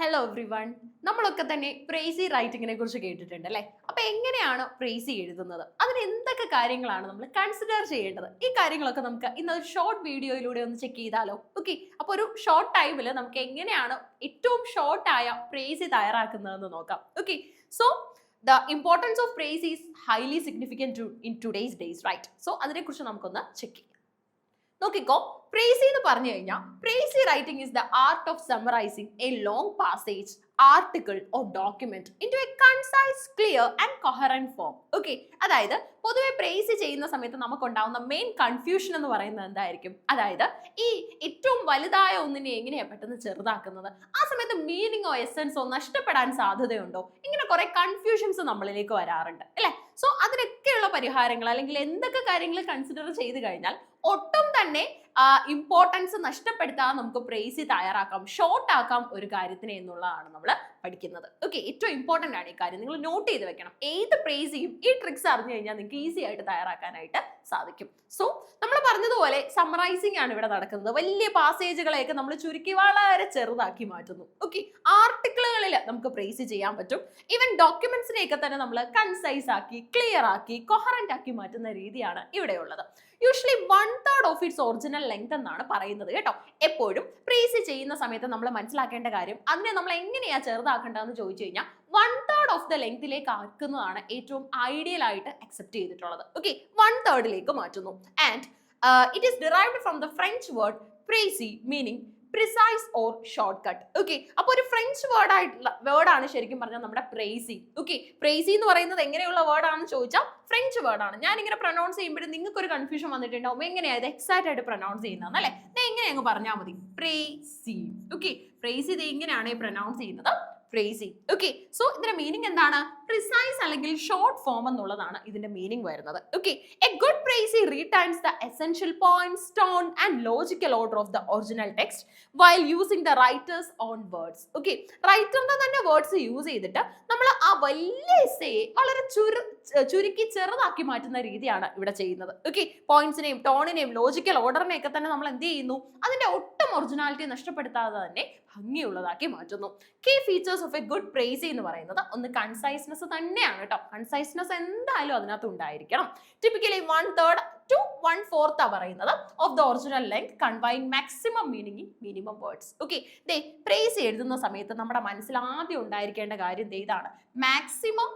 Hello every one. നമ്മളൊക്കെ തന്നെ പ്രേസി റൈറ്റിങ്ങിനെ കുറിച്ച് കേട്ടിട്ടുണ്ട് അല്ലേ? അപ്പൊ എങ്ങനെയാണ് പ്രേസി എഴുതുന്നത്, അതിന് എന്തൊക്കെ കാര്യങ്ങളാണ് നമ്മൾ കൺസിഡർ ചെയ്യേണ്ടത്, ഈ കാര്യങ്ങളൊക്കെ നമുക്ക് ഇന്നൊരു ഷോർട്ട് വീഡിയോയിലൂടെ ഒന്ന് ചെക്ക് ചെയ്താലോ? ഓക്കെ, അപ്പൊ ഒരു ഷോർട്ട് ടൈമിൽ നമുക്ക് എങ്ങനെയാണ് ഏറ്റവും ഷോർട്ട് ആയ പ്രേസി തയ്യാറാക്കുന്നതെന്ന് നോക്കാം. Okay, so the importance of precis is highly significant in today's days, right? So അതിനെക്കുറിച്ച് നമുക്കൊന്ന് ചെക്ക് ചെയ്യാം. നോക്കിക്കോ, പ്രേസി എന്ന് പറഞ്ഞു കഴിഞ്ഞാൽ precis writing is the art of summarising a long passage, article or document into a concise, clear and coherent form. Okay, അതായത് പൊതുവെ പ്രേസി ചെയ്യുന്ന സമയത്ത് നമുക്കുണ്ടാവുന്ന മെയിൻ കൺഫ്യൂഷൻ എന്ന് പറയുന്നത് എന്തായിരിക്കും? അതായത് ഈ ഏറ്റവും വലുതായ ഒന്നിനെ എങ്ങനെയാണ് പെട്ടെന്ന് ചെറുതാക്കുന്നത്, ആ സമയത്ത് മീനിങ്ങോ എസെൻസോ നഷ്ടപ്പെടാൻ സാധ്യതയുണ്ടോ, ഇങ്ങനെ കുറെ കൺഫ്യൂഷൻസ് നമ്മളിലേക്ക് വരാറുണ്ട് അല്ലെ? സോ അതിനൊക്കെയുള്ള പരിഹാരങ്ങൾ അല്ലെങ്കിൽ എന്തൊക്കെ കാര്യങ്ങൾ കൺസിഡർ ചെയ്ത് കഴിഞ്ഞാൽ ഒട്ടും തന്നെ ഇമ്പോർട്ടൻസ് നഷ്ടപ്പെടുത്താതെ നമുക്ക് പ്രേസി തയ്യാറാക്കാം, ഷോർട്ട് ആക്കാം ഒരു കാര്യത്തിനെ എന്നുള്ളതാണ് നമ്മൾ പഠിക്കുന്നത്. ഓക്കെ, ഏറ്റവും ഇമ്പോർട്ടന്റ് ആണ് ഈ കാര്യം, നിങ്ങൾ നോട്ട് ചെയ്ത് വെക്കണം. ഏത് പ്രേസിയും ഈ ട്രിക്സ് അറിഞ്ഞു കഴിഞ്ഞാൽ നിങ്ങൾക്ക് ഈസി ആയിട്ട് തയ്യാറാക്കാനായിട്ട് സാധിക്കും. സോ നമ്മൾ പറഞ്ഞതുപോലെ സമ്മറൈസിംഗ് ആണ് ഇവിടെ നടക്കുന്നത്. വലിയ പാസേജുകളെയൊക്കെ നമ്മൾ ചുരുക്കി വളരെ ചെറുതാക്കി മാറ്റുന്നു. ഓക്കെ, ആർട്ടിക്കിളുകളിൽ നമുക്ക് പ്രേസി ചെയ്യാൻ പറ്റും. ഈവൻ ഡോക്യുമെന്റ്സിനെയൊക്കെ തന്നെ നമ്മൾ കൺസൈസ് ആക്കി, ക്ലിയർ ആക്കി, കൊഹറന്റ് ആക്കി മാറ്റുന്ന രീതിയാണ് ഇവിടെയുള്ളത്. Usually 1/3 of its original length എന്നാണ് പറയുന്നത് കേട്ടോ. എപ്പോഴും പ്രേസി ചെയ്യുന്ന സമയത്ത് നമ്മൾ മനസ്സിലാക്കേണ്ട കാര്യം, അതിനെ നമ്മൾ എങ്ങനെയാ ചെറുതാക്കേണ്ടതെന്ന് ചോദിച്ചു കഴിഞ്ഞാൽ 1/3 ഓഫ് ദ ലെങ്തിലേക്ക് ആക്കുന്നതാണ് ഏറ്റവും ഐഡിയൽ ആയിട്ട് അക്സെപ്റ്റ് ചെയ്തിട്ടുള്ളത്. ഓക്കെ, 1/3 മാറ്റുന്നു. And it is derived from the French word പ്രേസി, meaning precise or short cut. Okay, അപ്പൊ ഒരു ഫ്രഞ്ച് വേർഡാണ് ശരിക്കും പറഞ്ഞാൽ നമ്മുടെ പ്രേസി. ഓക്കെ, പ്രേസി എന്ന് പറയുന്നത് എങ്ങനെയുള്ള വേർഡാണെന്ന് ചോദിച്ചാൽ ഫ്രഞ്ച് വേർഡാണ്. ഞാൻ ഇങ്ങനെ പ്രൊനൗൺസ് ചെയ്യുമ്പോഴും നിങ്ങൾക്ക് ഒരു കൺഫ്യൂഷൻ വന്നിട്ടുണ്ടാവും, എങ്ങനെയാണ് ഇത് എക്സാക്റ്റ് ആയിട്ട് പ്രൊനൗൺസ് ചെയ്യുന്നത് അല്ലെ? എങ്ങനെ അങ്ങ് പറഞ്ഞാൽ മതി, പ്രേസി. ഓക്കെ, പ്രേസി ഇത് എങ്ങനെയാണ് പ്രൊനൗൺസ് ചെയ്യുന്നത്? പ്രേസി. ഓക്കെ, സോ ഇതിന്റെ മീനിങ് എന്താണ്? പ്രിസൈസ് അല്ലെങ്കിൽ ഷോർട്ട് ഫോം എന്നുള്ളതാണ് ഇതിന്റെ മീനിങ് വരുന്നത്. Okay, a good precis retains the essential points, tone and logical order of the original text while using the writer's own words. Okay, റൈറ്ററിന്റെ തന്നെ words use ചെയ്തിട്ട് നമ്മൾ ആ വലിയ എസ്സേയെ വളരെ ചുരുക്കി ചെറുതാക്കി മാറ്റുന്ന രീതിയാണ് ഇവിടെ ചെയ്യുന്നത്. ഓക്കെ, പോയിന്റ്സിനെയും ടോണിനെയും ലോജിക്കൽ ഓർഡറിനെയും ഒക്കെ തന്നെ നമ്മൾ എന്ത് ചെയ്യുന്നു? അതിന്റെ ഒട്ടും ഒറിജിനാലിറ്റി നഷ്ടപ്പെടുത്താതെ തന്നെ ഭംഗിയുള്ളതാക്കി മാറ്റുന്നു. Key features of a good precis എന്ന് പറയുന്നത് ഒന്ന് കൺസൈസ്നെസ് തന്നെയാണ് കേട്ടോ. കൺസൈസ്നെസ് എന്തായാലും അതിനകത്ത് ഉണ്ടായിരിക്കണം. ടിപ്പിക്കലി 1/3 to 1/4 പറയുന്നത് of the original length conveying maximum meaning in minimum words. Okay, precis എഴുതുന്ന സമയത്ത് നമ്മുടെ മനസ്സിൽ ആദ്യം ഉണ്ടായിരിക്കേണ്ട കാര്യം ഇതാണ്, മാക്സിമം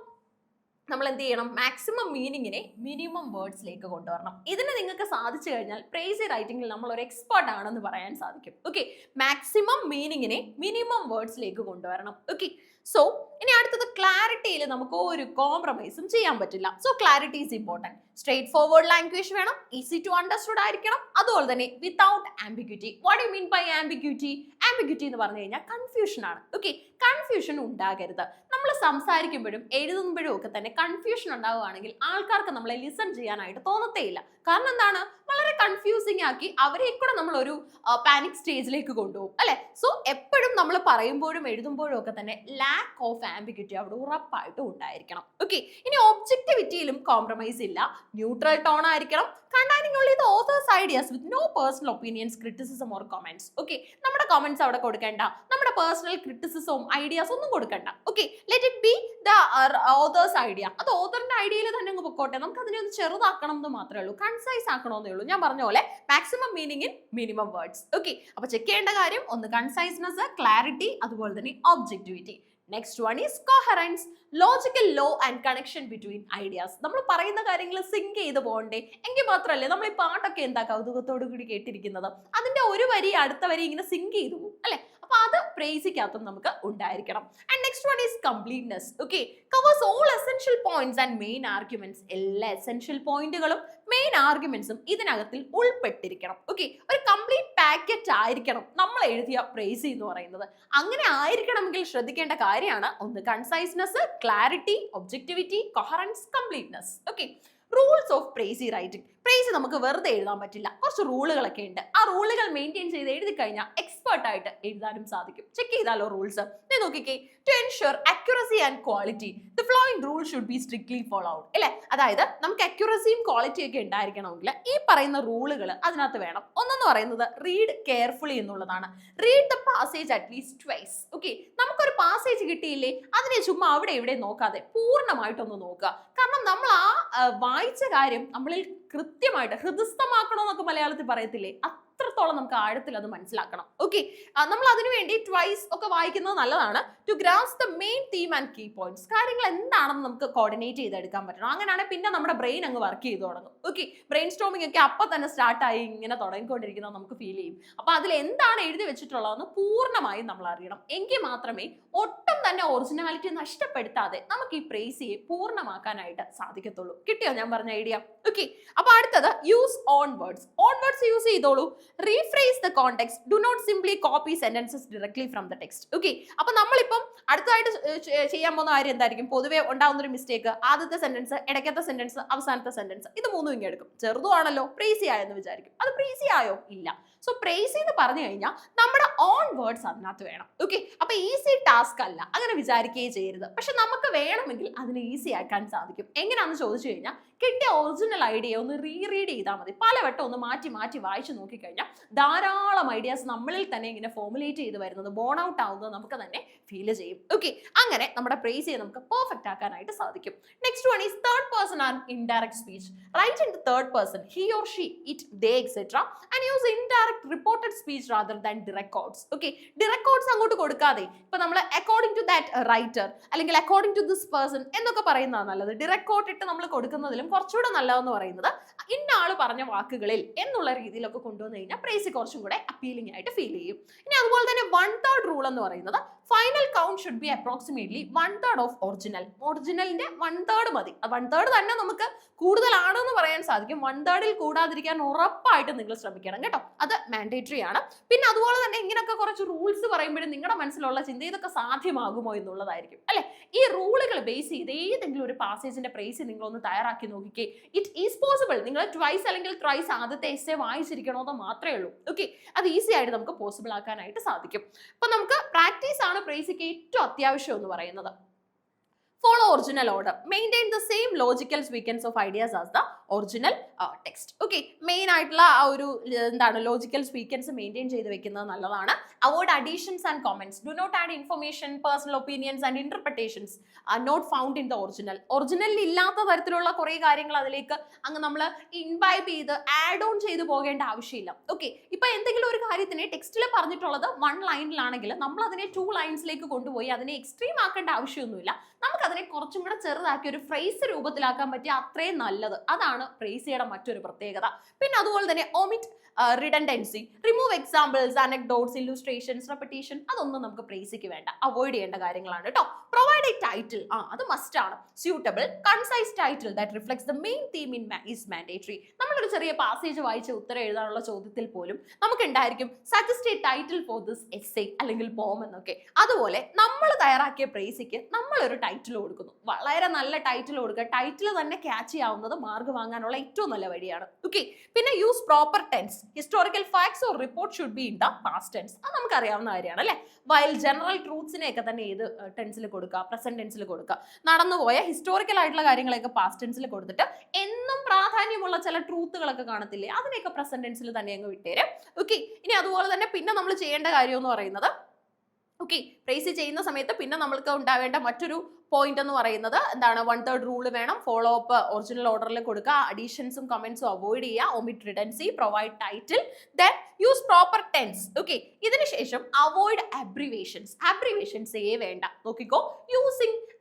നമ്മൾ എന്ത് ചെയ്യണം? മാക്സിമം മീനിങ്ങിനെ മിനിമം വേർഡ്സിലേക്ക് കൊണ്ടുവരണം. ഇതിന് നിങ്ങൾക്ക് സാധിച്ചു കഴിഞ്ഞാൽ പ്രേസി റൈറ്റിംഗിൽ നമ്മൾ ഒരു എക്സ്പേർട്ട് ആണെന്ന് പറയാൻ സാധിക്കും. ഓക്കെ, മാക്സിമം മീനിങ്ങിനെ മിനിമം വേർഡ്സിലേക്ക് കൊണ്ടുവരണം. ഓക്കെ, സോ ഇനി അടുത്തത് ക്ലാരിറ്റിയിൽ നമുക്ക് ഒരു കോംപ്രമൈസും ചെയ്യാൻ പറ്റില്ല. So clarity is important. Straightforward language വേണം, ഈസി ടു അണ്ടർസ്റ്റുഡ് ആയിരിക്കണം, അതുപോലെ തന്നെ without ambiguity. What you mean by ambiguity? Ambiguity എന്ന് പറഞ്ഞു കഴിഞ്ഞാൽ കൺഫ്യൂഷൻ ആണ്. ഓക്കെ, കൺഫ്യൂഷൻ ഉണ്ടാകരുത്. നമ്മൾ സംസാരിക്കുമ്പോഴും എഴുതുമ്പോഴും ഒക്കെ തന്നെ കൺഫ്യൂഷൻ ഉണ്ടാവുകയാണെങ്കിൽ ആൾക്കാർക്ക് നമ്മളെ ലിസൺ ചെയ്യാനായിട്ട് തോന്നത്തേയില്ല. കാരണം എന്താണ്? വളരെ കൺഫ്യൂസിങ് ആക്കി അവരെ കൂടെ നമ്മൾ ഒരു പാനിക് സ്റ്റേജിലേക്ക് കൊണ്ടുപോകും അല്ലെ? സോ എപ്പോഴും നമ്മൾ പറയുമ്പോഴും എഴുതുമ്പോഴും ഒക്കെ തന്നെ ലാക്ക് ഓഫ് ആംബിഗ്യൂറ്റി അവിടെ ഉറപ്പായിട്ടും ഉണ്ടായിരിക്കണം. ഓക്കെ, ഇനി ഒബ്ജക്ടിവിറ്റിയിലും കോംപ്രമൈസ് ഇല്ല. ന്യൂട്രൽ ടോൺ ആയിരിക്കണം. Containing only the author's ideas with no personal opinions, criticism or comments. Okay, നമ്മുടെ കമന്റ്സ് അവിടെ കൊടുക്കേണ്ട, നമ്മുടെ പേഴ്സണൽ ക്രിറ്റിസിസവും ഐഡിയാസ് ഒന്നും കൊടുക്കണ്ട. Okay, let it be the author's idea. അത് ഓതറിന്റെ ഐഡിയയിൽ തന്നെ അങ്ങ് പൊക്കോട്ടെ. നമുക്ക് അതിനെ ഒന്ന് ചെറുതാക്കണം എന്ന് മാത്രമേ ഉള്ളൂ, കൺസൈസ് ആക്കണമെന്നേ ഉള്ളൂ. ഞാൻ പറഞ്ഞ പോലെ maximum meaning in minimum words. Okay, അപ്പൊ ചെക്ക് ചെയ്യേണ്ട കാര്യം ഒന്ന് കൺസൈസ്നെസ്, ക്ലാരിറ്റി, അതുപോലെ തന്നെ objectivity. Next one is coherence, logical law and connection between ideas. നമ്മൾ പറയുന്ന കാര്യങ്ങൾ സിങ്ക് ചെയ്ത് പോകണ്ടേ? എങ്കിൽ മാത്രമല്ലേ നമ്മൾ ഈ പാട്ടൊക്കെ എന്താ കൗതുകത്തോടു കൂടി കേട്ടിരിക്കുന്നത്, അതിന്റെ ഒരു വരി അടുത്ത വരി ഇങ്ങനെ സിങ്ക് ചെയ്തു പോകും അല്ലെ? അപ്പൊ അത് പ്രേസിക്കകത്തും നമുക്ക് ഉണ്ടായിരിക്കണം. And next one is completeness. Okay, covers all essential points and main arguments. എല്ലാ എസെൻഷ്യൽ പോയിന്റുകളും മെയിൻ ആർഗ്യുമെന്റ്സും ഇതിനകത്തിൽ ഉൾപ്പെട്ടിരിക്കണം. ഓക്കെ, ഒരു കംപ്ലീറ്റ് പാക്കറ്റ് ആയിരിക്കണം നമ്മൾ എഴുതിയ പ്രേസി എന്ന് പറയുന്നത്. അങ്ങനെ ആയിരിക്കണമെങ്കിൽ ശ്രദ്ധിക്കേണ്ട കാര്യമാണ് ഒന്ന് conciseness, clarity, objectivity, coherence, completeness. Okay, rules of precis writing. Precis നമുക്ക് വെറുതെ എഴുതാൻ പറ്റില്ല, കുറച്ച് റൂളുകളൊക്കെ ഉണ്ട്. ആ റൂളുകൾ മെയിൻറ്റെയിൻ ചെയ്ത് എഴുതി കഴിഞ്ഞാൽ എക്സ്പേർട്ട് ആയിട്ട് എഴുതാനും സാധിക്കും. ചെക്ക് ചെയ്താലോ റൂൾസ്? നോക്കിക്കേ, to ensure accuracy and quality the following rule should be strictly follow out അല്ലെ? അതായത് നമുക്ക് അക്യുറസിയും ക്വാളിറ്റിയും ഒക്കെ ഉണ്ടായിരിക്കണമെങ്കിൽ ഈ പറയുന്ന റൂളുകൾ അതിനകത്ത് വേണം. ഒന്നെന്ന് പറയുന്നത് റീഡ് കെയർഫുള്ളി എന്നുള്ളതാണ്. Read the passage at least twice. Okay, നമുക്ക് നമുക്കൊരു പാസേജ് കിട്ടിയില്ലേ, അതിനെ ചുമ്മാ അവിടെ ഇവിടെ നോക്കാതെ പൂർണ്ണമായിട്ടൊന്ന് നോക്കുക. കാരണം നമ്മൾ വായിച്ച കാര്യം നമ്മളിൽ കൃത്യമായിട്ട് ഹൃദയസ്ഥമാക്കണമെന്നൊക്കെ മലയാളത്തിൽ പറയത്തില്ലേ, അത്രത്തോളം നമുക്ക് ആഴത്തിൽ അത് മനസ്സിലാക്കണം. ഓക്കെ, നമ്മൾ അതിനു വേണ്ടി ട്വൈസ് ഒക്കെ വായിക്കുന്നത് നല്ലതാണ്. To grasp the main theme and key points, കാര്യങ്ങൾ എന്താണെന്ന് നമുക്ക് കോർഡിനേറ്റ് ചെയ്തെടുക്കാൻ പറ്റണം. അങ്ങനെയാണെങ്കിൽ പിന്നെ നമ്മുടെ ബ്രെയിൻ അങ്ങ് വർക്ക് ചെയ്ത് തുടങ്ങും. ഓക്കെ, ബ്രെയിൻ സ്റ്റോമിംഗ് ഒക്കെ അപ്പം തന്നെ സ്റ്റാർട്ടായി ഇങ്ങനെ തുടങ്ങിക്കൊണ്ടിരിക്കുന്നത് നമുക്ക് ഫീൽ ചെയ്യും. അപ്പൊ അതിൽ എന്താണ് എഴുതി വെച്ചിട്ടുള്ളതെന്ന് പൂർണ്ണമായും നമ്മൾ അറിയണം. എങ്കിൽ മാത്രമേ ഒട്ടും തന്നെ ഒറിജിനാലിറ്റി നഷ്ടപ്പെടുത്താതെ നമുക്ക് ഈ പ്രേസിയെ പൂർണ്ണമാക്കാനായിട്ട് സാധിക്കത്തുള്ളൂ. കിട്ടിയോ ഞാൻ പറഞ്ഞ ഐഡിയ? ഓക്കെ, അപ്പൊ അടുത്തത് use own words. Own words use ചെയ്തോളൂ. Rephrase the context, do not simply copy sentences directly from the text. Okay, അപ്പൊ നമ്മളിപ്പം അടുത്തതായിട്ട് ചെയ്യാൻ പോകുന്ന കാര്യം എന്തായിരിക്കും? പൊതുവെ ഉണ്ടാവുന്ന ഒരു മിസ്റ്റേക്ക്, ആദ്യത്തെ സെന്റൻസ്, ഇടയ്ക്കത്തെ സെന്റൻസ്, അവസാനത്തെ സെന്റൻസ്, ഇത് മൂന്നും ഇങ്ങനെ എടുക്കും. ചെറുതുമാണല്ലോ, പ്രേസി ആയെന്ന് വിചാരിക്കും. അത് പ്രേസി ആയോ? ഇല്ല. സോ പ്രേസി എന്ന് പറഞ്ഞു കഴിഞ്ഞാൽ നമ്മുടെ ഓൺ വേർഡ്സ് അതിനകത്ത് വേണം. ഓക്കെ, അപ്പൊ ഈസി ടാസ്ക് അല്ല, അങ്ങനെ വിചാരിക്കുകയേ ചെയ്യരുത്. പക്ഷെ നമുക്ക് വേണമെങ്കിൽ അതിനെ ഈസി ആക്കാൻ സാധിക്കും. എങ്ങനെയാണെന്ന് ചോദിച്ചു കഴിഞ്ഞാൽ കിട്ടിയ ഒറിജിനൽ ഐഡിയ ഒന്ന് റീഡ് ചെയ്താൽ മതി. പലവട്ടം ഒന്ന് മാറ്റി മാറ്റി വായിച്ചു നോക്കിക്കഴിഞ്ഞാൽ ധാരാളം ഐഡിയാസ് നമ്മളിൽ തന്നെ ഇങ്ങനെ ഫോർമുലേറ്റ് ചെയ്ത് വരുന്നത്, ബോൺ ഔട്ട് ആവുന്നത് നമുക്ക് തന്നെ ഫീൽ ചെയ്യും. ഓക്കെ, അങ്ങനെ നമ്മുടെ പ്രേസിയെ നമുക്ക് പെർഫെക്റ്റ് ആക്കാനായിട്ട് സാധിക്കും. Next one is third person and indirect speech. Write in the third person, he or she, it, they, etcetera, and use indirect reported speech rather than direct quotes. Okay, direct quotes അങ്ങോട്ട് കൊടുക്കാതെ ഇപ്പൊ നമ്മൾ according to that writer അല്ലെങ്കിൽ according to this person എന്നൊക്കെ പറയുന്നതാണ് നല്ലത്. Direct code ഇട്ട് നമ്മൾ കൊടുക്കുന്നതിലും കുറച്ചുകൂടെ നല്ലതെന്ന് പറയുന്നത് ഇന്ന ആള് പറഞ്ഞ വാക്കുകളിൽ എന്നുള്ള രീതിയിലൊക്കെ കൊണ്ടുവന്നു കഴിഞ്ഞാൽ പ്രേസി കുറച്ചും കൂടെ അപ്പീലിംഗ് ആയിട്ട് ഫീൽ ചെയ്യും. ഇനി അതുപോലെ തന്നെ 1/3 റൂൾ എന്ന് പറയുന്നത് final count should be approximately 1/3 of original. ഒറിജിനലിന്റെ 1/3 മതി. 1/3 തന്നെ നമുക്ക് കൂടുതലാണെന്ന് പറയാൻ സാധിക്കും. 1/3 കൂടാതിരിക്കാൻ ഉറപ്പായിട്ട് നിങ്ങൾ ശ്രമിക്കണം കേട്ടോ, അത് മാൻഡേറ്ററി ആണ്. പിന്നെ അതുപോലെ തന്നെ ഇങ്ങനെയൊക്കെ കുറച്ച് റൂൾസ് പറയുമ്പോഴും നിങ്ങളുടെ മനസ്സിലുള്ള ചിന്ത ഇതൊക്കെ സാധ്യമാകുമോ എന്നുള്ളതായിരിക്കും അല്ലെ. ഈ റൂളുകൾ ബേസ് ചെയ്ത് ഏതെങ്കിലും ഒരു പാസേജിന്റെ പ്രേസ് നിങ്ങളൊന്ന് തയ്യാറാക്കി നോക്കിക്കേ. It is possible. നിങ്ങൾ ട്വൈസ് അല്ലെങ്കിൽ ത്രൈസ് ആദ്യത്തെ എസ്സേ വായിച്ചിരിക്കണമെന്ന് മാത്രമേ ഉള്ളൂ. ഓക്കെ, അത് ഈസി ആയിട്ട് നമുക്ക് പോസിബിൾ ആക്കാനായിട്ട് സാധിക്കും. അപ്പൊ നമുക്ക് പ്രാക്ടീസ് ആണ് പ്രേസിക്ക് ഏറ്റവും അത്യാവശ്യം എന്ന് പറയുന്നത്. Follow original order. Maintain the same logical sequence of ideas as the original text. Okay, main ആയിട്ടുള്ള ആ ഒരു എന്താണ് ലോജിക്കൽ സീക്വൻസ് മെയിൻറ്റെയിൻ ചെയ്ത് വെക്കുന്നത് നല്ലതാണ്. Avoid additions and comments. Do not add information, personal opinions and interpretations are not found in the original. ഒറിജിനലിൽ ഇല്ലാത്ത തരത്തിലുള്ള കുറേ കാര്യങ്ങൾ അതിലേക്ക് അങ്ങ് നമ്മൾ ഇൻവൈബ് ചെയ്ത് ആഡ് ഓൺ ചെയ്ത് പോകേണ്ട ആവശ്യമില്ല. ഓക്കെ, ഇപ്പൊ എന്തെങ്കിലും ഒരു കാര്യത്തിനെ ടെക്സ്റ്റിൽ പറഞ്ഞിട്ടുള്ളത് 1 ലൈനിലാണെങ്കിൽ നമ്മൾ അതിനെ 2 ലൈൻസിലേക്ക് കൊണ്ടുപോയി അതിനെ എക്സ്ട്രീം ആക്കേണ്ട ആവശ്യമൊന്നുമില്ല. നമുക്ക് അതിനെ കുറച്ചും കൂടെ ചെറുതാക്കി ഒരു ഫ്രേസ് രൂപത്തിലാക്കാൻ പറ്റിയ അത്രയും നല്ലത്. അതാണ് പ്രേസിയുടെ മറ്റൊരു പ്രത്യേകത. പിന്നെ അതുപോലെ തന്നെ omit redundancy, remove examples, anecdotes, illustrations, repetition, അതൊന്നും നമുക്ക് പ്രേസിക്ക് വേണ്ട, അവോയ്ഡ് ചെയ്യേണ്ട കാര്യങ്ങളാണ് കേട്ടോ. Provide a title, അത് മസ്റ്റ് ആണ്. Suitable, concise title that reflects the main theme is mandatory. നമ്മളൊരു ചെറിയ പാസേജ് വായിച്ച് ഉത്തരം എഴുതാനുള്ള ചോദ്യത്തിൽ പോലും നമുക്ക് ഉണ്ടായിരിക്കും suggest a title for this essay അല്ലെങ്കിൽ poem എന്നൊക്കെ. അതുപോലെ നമ്മൾ തയ്യാറാക്കിയ പ്രേസിക്ക് നമ്മളൊരു ടൈറ്റിൽ കൊടുക്കുന്നു. വളരെ നല്ല ടൈറ്റിൽ കൊടുക്കുക. ടൈറ്റിൽ തന്നെ ക്യാച്ച് ചെയ്യാവുന്നത് മാർക്ക് വാങ്ങാനുള്ള ഏറ്റവും നല്ല വഴിയാണ്. ഓക്കെ, പിന്നെ use proper tense. Historical facts or report should be in the past tense. അത് നമുക്ക് അറിയാവുന്ന കാര്യമാണ് അല്ലെ. വൈൽ ജനറൽ ട്രൂത്ത്സിനെ ഒക്കെ തന്നെ ഏത് ടെൻസിൽ കൊടുക്കുക? പ്രസന്റ് ടെൻസിൽ കൊടുക്കുക. നടന്നുപോയ ഹിസ്റ്റോറിക്കൽ ആയിട്ടുള്ള കാര്യങ്ങളൊക്കെ പാസ്റ്റ് ടെൻസിൽ കൊടുത്തിട്ട് എന്നും പ്രാധാന്യമുള്ള ചില ട്രൂത്തുകളൊക്കെ കാണത്തില്ലേ, അതിനെയൊക്കെ പ്രസന്റ് ടെൻസിൽ തന്നെ അങ്ങ് വിട്ടേരും. ഓക്കെ, ഇനി അതുപോലെ തന്നെ പിന്നെ നമ്മൾ ചെയ്യേണ്ട കാര്യം എന്ന് പറയുന്നത് ഓക്കെ, പ്രേസ് ചെയ്യുന്ന സമയത്ത് പിന്നെ നമ്മൾക്ക് ഉണ്ടാവേണ്ട മറ്റൊരു പോയിന്റ് എന്ന് പറയുന്നത് എന്താണ്? 1/3 റൂൾ വേണം. ഫോളോ അപ്പ് ഒറിജിനൽ ഓർഡറിൽ കൊടുക്കുക. അഡീഷൻസും കമന്റ്സും അവോയ്ഡ് ചെയ്യുക. Omit redundancy, provide title, then use proper tense. Okay, ഇതിനുശേഷം അവോയ്ഡ് അബ്രിവേഷൻസ്. അബ്രിവേഷൻസ് വേണ്ട. നോക്കിക്കോ,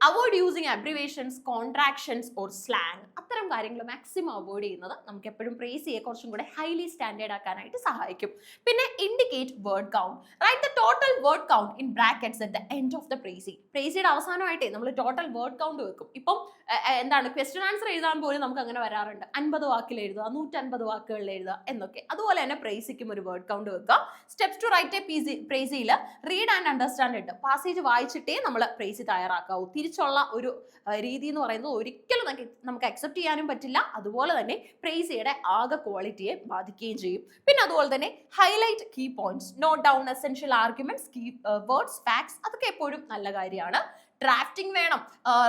avoid using abbreviations, contractions or slang. അത്തരം കാര്യങ്ങൾ മാക്സിമം അവോയ്ഡ് ചെയ്യുന്നത് നമുക്ക് എപ്പോഴും പ്രേസ് ചെയ്യെ കുറച്ചും കൂടെ ഹൈലി സ്റ്റാൻഡേർഡ് ആക്കാനായിട്ട് സഹായിക്കും. പിന്നെ indicate word count. Write the total word count in brackets at the end of the precis. പ്രേസിയുടെ അവസാനമായിട്ടേ നമ്മൾ ടോട്ടൽ വേർഡ് കൗണ്ട് വെക്കും. ഇപ്പം എന്താണ് ക്വസ്റ്റ്യൻ ആൻസർ എഴുതാൻ പോലും നമുക്ക് അങ്ങനെ വരാറുണ്ട്. 50 വാക്കിൽ എഴുതുക, 150 വാക്കുകളിൽ എഴുതുക എന്നൊക്കെ. അതുപോലെ തന്നെ പ്രേസിക്കും ഒരു വേർഡ് കൗണ്ട് വെക്കുക. സ്റ്റെപ്സ് ടു റൈറ്റ് എ പ്രേസിയിൽ read and understand it passage വായിച്ചിട്ടേ നമ്മൾ പ്രേസി തയ്യാറാക്കാവൂ. തിരിച്ചുള്ള ഒരു രീതി എന്ന് പറയുന്നത് ഒരിക്കലും നമുക്ക് അക്സെപ്റ്റ് ചെയ്യാനും പറ്റില്ല. അതുപോലെ തന്നെ പ്രേസിയുടെ ആകെ ക്വാളിറ്റിയെ ബാധിക്കുകയും ചെയ്യും. പിന്നെ അതുപോലെ തന്നെ highlight key points, note down essential arguments, key words, facts, അതൊക്കെ എപ്പോഴും നല്ല കാര്യമാണ്. ഡ്രാഫ്റ്റിംഗ് വേണം.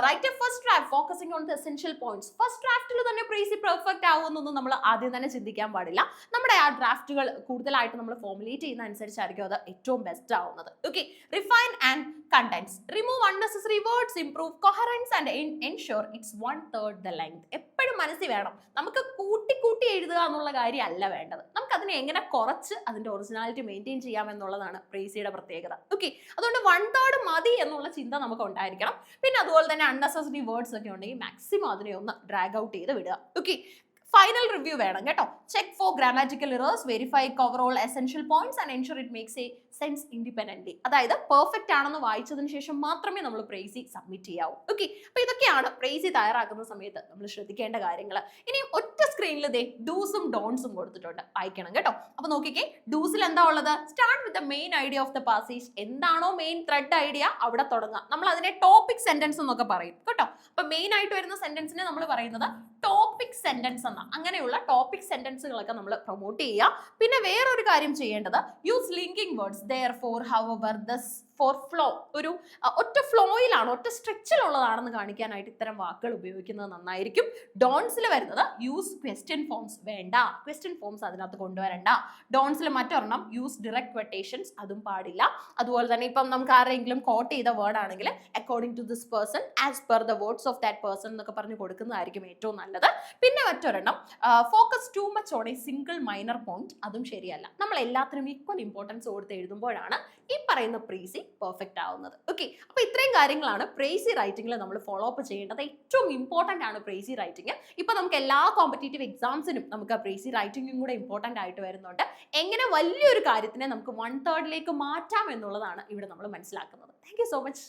Write a first draft focusing on the essential points. First ഡ്രാഫ്റ്റിൽ തന്നെ പ്രേസി പെർഫെക്റ്റ് ആവുമെന്നൊന്നും നമ്മൾ ആദ്യം തന്നെ ചിന്തിക്കാൻ പാടില്ല. നമ്മുടെ ആ ഡ്രാഫ്റ്റുകൾ കൂടുതലായിട്ട് നമ്മൾ ഫോർമുലേറ്റ് ചെയ്യുന്ന അനുസരിച്ചായിരിക്കും അത് ഏറ്റവും ബെസ്റ്റ് ആവുന്നത്. Okay, refine and contents. Remove unnecessary words, improve coherence and ensure it's 1/3 the length. എപ്പോഴും മനസ്സിൽ വേണം, നമുക്ക് കൂട്ടി കൂട്ടി എഴുതുക എന്നുള്ള കാര്യമല്ല വേണ്ടത്. നമുക്ക് അതിനെ എങ്ങനെ കുറച്ച് അതിന്റെ ഒറിജിനാലിറ്റി മെയിൻറ്റെയിൻ ചെയ്യാം എന്നുള്ളതാണ് പ്രേസിയുടെ പ്രത്യേകത. ഓക്കെ, അതുകൊണ്ട് 1/3 മതി എന്നുള്ള ചിന്ത നമുക്ക് ഉണ്ടായിരിക്കണം. പിന്നെ അതുപോലെ തന്നെ അൺനെസസറി വേർഡ്സ് ഒക്കെ ഉണ്ടെങ്കിൽ മാക്സിമം അതിനെ ഒന്ന് ഡ്രാഗ് ഔട്ട് ചെയ്ത് വിടുക. ഓക്കെ, ഫൈനൽ റിവ്യൂ വേണം കേട്ടോ. Check for grammatical errors, verify cover all essential points and ensure it makes a sense independently. അതായത് പെർഫെക്റ്റ് ആണെന്ന് വായിച്ചതിന് ശേഷം മാത്രമേ നമ്മൾ പ്രേസി സബ്മിറ്റ് ചെയ്യാവൂ. ഓക്കെ, അപ്പൊ ഇതൊക്കെയാണ് പ്രേസി തയ്യാറാക്കുന്ന സമയത്ത് നമ്മൾ ശ്രദ്ധിക്കേണ്ട കാര്യങ്ങൾ. ഇനി ഒറ്റ സ്ക്രീനിൽ ദേ ഡൂസും ഡോൺസും കൊടുത്തിട്ടുണ്ട്, വായിക്കണം കേട്ടോ. അപ്പൊ നോക്കിക്കേ, ഡൂസിൽ എന്താ ഉള്ളത്? Start with the main idea of the passage. എന്താണോ മെയിൻ ത്രെഡ് ഐഡിയ അവിടെ തുടങ്ങാം. നമ്മൾ അതിനെ ടോപ്പിക് സെന്റൻസ് എന്നൊക്കെ പറയും കേട്ടോ. അപ്പൊ മെയിൻ ആയിട്ട് വരുന്ന സെന്റൻസിനെ നമ്മൾ പറയുന്നത് ടോപ്പിക് സെന്റൻസ് എന്നാണ്. അങ്ങനെയുള്ള ടോപ്പിക് സെന്റൻസുകളൊക്കെ നമ്മൾ പ്രൊമോട്ട് ചെയ്യുക. പിന്നെ വേറൊരു കാര്യം ചെയ്യേണ്ടത്, use linking words. therefore, however, this, for, flow. ഒരു ഒറ്റ ഫ്ലോയിലാണ്, ഒറ്റ സ്ട്രെച്ചിലുള്ളതാണെന്ന് കാണിക്കാനായിട്ട് ഇത്തരം വാക്കുകൾ ഉപയോഗിക്കുന്നത് നന്നായിരിക്കും. ഡോൺസിൽ വരുന്നത് യൂസ് ക്വസ്റ്റ്യൻ ഫോംസ്. വേണ്ട, ക്വസ്റ്റ്യൻ ഫോംസ് അതിനകത്ത് കൊണ്ടുവരണ്ട. ഡോൺസിൽ മറ്റൊരെണ്ണം യൂസ് ഡിറക്റ്റ് ക്വട്ടേഷൻസ്, അതും പാടില്ല. അതുപോലെ തന്നെ ഇപ്പം നമുക്ക് ആരെങ്കിലും കോട്ട് ചെയ്ത വേർഡ് ആണെങ്കിൽ according to this person, as per the words of that person എന്നൊക്കെ പറഞ്ഞ് കൊടുക്കുന്നതായിരിക്കും ഏറ്റവും നല്ലത്. പിന്നെ മറ്റൊരെണ്ണം focus too much on a single minor point, അതും ശരിയല്ല. നമ്മൾ എല്ലാത്തിനും ഈക്വൽ ഇമ്പോർട്ടൻസ് കൊടുത്ത് എഴുതുമ്പോഴാണ് ഈ പറയുന്ന പ്രേസി പെർഫെക്റ്റ് ആവുന്നത്. ഓക്കെ, അപ്പൊ ഇത്രയും കാര്യങ്ങളാണ് പ്രേസി റൈറ്റിംഗിൽ നമ്മൾ ഫോളോ അപ്പ് ചെയ്യേണ്ടത്. ഏറ്റവും ഇമ്പോർട്ടന്റ് ആണ് പ്രേസി റൈറ്റിംഗ്. ഇപ്പൊ നമുക്ക് എല്ലാ കോമ്പറ്റേറ്റീവ് എക്സാംസിനും നമുക്ക് പ്രേസി റൈറ്റിംഗും കൂടെ ഇമ്പോർട്ടന്റ് ആയിട്ട് വരുന്നുണ്ട്. എങ്ങനെ വലിയൊരു കാര്യത്തിനെ നമുക്ക് 1/3 മാറ്റാം എന്നുള്ളതാണ് ഇവിടെ നമ്മൾ മനസ്സിലാക്കുന്നത്. Thank you so much.